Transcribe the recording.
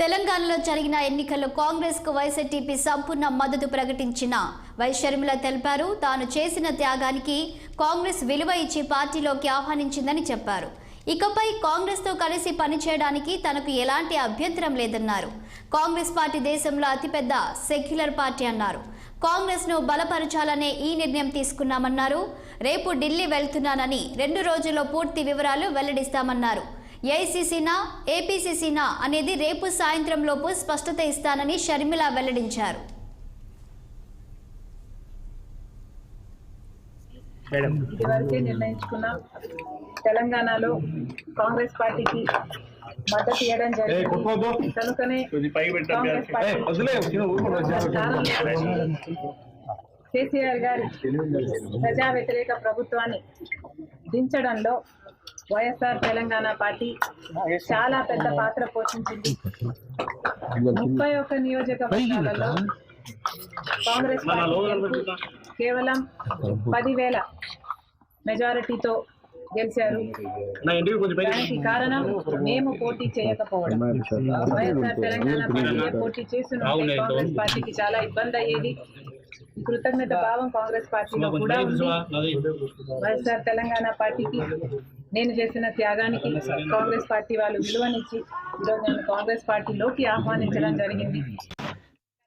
తెలంగాణలో జరిగిన ఎన్నికల్లో కాంగ్రెస్కు వైఎస్ఆర్టీపీ సంపూర్ణ మద్దతు ప్రకటించిన వై షర్మిల తెలిపారు. తాను చేసిన త్యాగానికి కాంగ్రెస్ విలువ ఇచ్చి పార్టీలోకి ఆహ్వానించిందని చెప్పారు. ఇకపై కాంగ్రెస్తో కలిసి పనిచేయడానికి తనకు ఎలాంటి అభ్యంతరం లేదన్నారు. కాంగ్రెస్ పార్టీ దేశంలో అతిపెద్ద సెక్యులర్ పార్టీ అన్నారు. కాంగ్రెస్ను బలపరచాలనే ఈ నిర్ణయం తీసుకున్నామన్నారు. రేపు ఢిల్లీ వెళ్తున్నానని 2 రోజుల్లో పూర్తి వివరాలు వెల్లడిస్తామన్నారు. ఏఐసీసీనా ఏపీసీసీనా అనేది రేపు సాయంత్రం లోపు స్పష్టత ఇస్తానని షర్మిల వెల్లడించారు. ఇదివరకే నిర్ణయించుకున్న తెలంగాణలో కాంగ్రెస్ పార్టీకి మద్దతు ఇవ్వడం జరిగింది. కనుకనే కాంగ్రెస్ పార్టీ కేసీఆర్ గారి ప్రజా వ్యతిరేక ప్రభుత్వాన్ని దించడంలో వైఎస్ఆర్ తెలంగాణ పార్టీ చాలా పెద్ద పాత్ర పోషించింది. 31 నియోజకవర్గాలలో కాంగ్రెస్ పార్టీ కేవలం 10,000 మెజారిటీతో గెలిచారు. దానికి కారణం మేము పోటీ చేయకపోవడం. వైఎస్ఆర్ తెలంగాణ పార్టీ పోటీ చేసిన కాంగ్రెస్ పార్టీకి చాలా ఇబ్బంది అయ్యేది. కృతజ్ఞత భావం కాంగ్రెస్ పార్టీలో కూడా ఉంది. వైఎస్ఆర్ తెలంగాణ పార్టీకి నేను చేసిన త్యాగానికి కాంగ్రెస్ పార్టీ వాళ్ళు విలువనిచ్చి ఈరోజు నేను కాంగ్రెస్ పార్టీలోకి ఆహ్వానించడం జరిగింది.